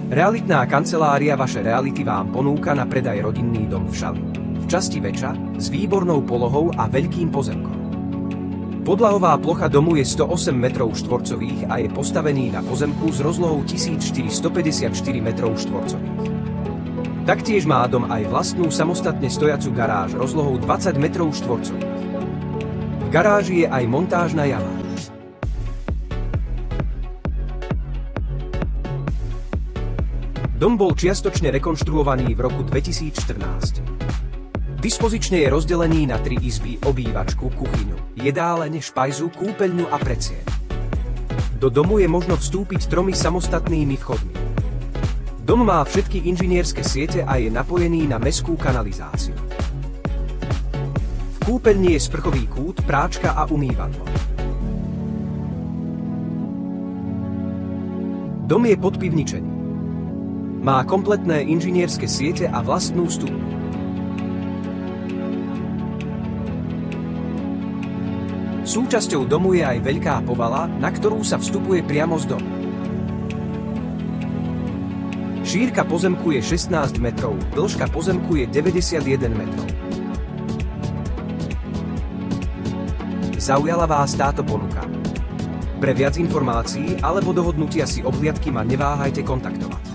Realitná kancelária Vaše reality vám ponúka na predaj rodinný dom v Šali. V časti Veča, s výbornou polohou a veľkým pozemkom. Podlahová plocha domu je 108 m2 a je postavený na pozemku s rozlohou 1454 m2. Taktiež má dom aj vlastnú samostatne stojacu garáž rozlohou 20 m2. V garáži je aj montážna jama. Dom bol čiastočne rekonštruovaný v roku 2014. Dispozične je rozdelený na 3 izby, obývačku, kuchyňu, jedáleň, špajzu, kúpeľňu a predsieň. Do domu je možno vstúpiť 3 samostatnými vchodmi. Dom má všetky inžinierske siete a je napojený na mestskú kanalizáciu. V kúpeľni je sprchový kút, práčka a umývadlo. Dom je podpivničený. Má kompletné inžinierske siete a vlastnú studňu. Súčasťou domu je aj veľká povala, na ktorú sa vstupuje priamo z domu. Šírka pozemku je 16 metrov, dĺžka pozemku je 91 metrov. Zaujala vás táto ponuka? Pre viac informácií alebo dohodnutia si obhliadky ma neváhajte kontaktovať.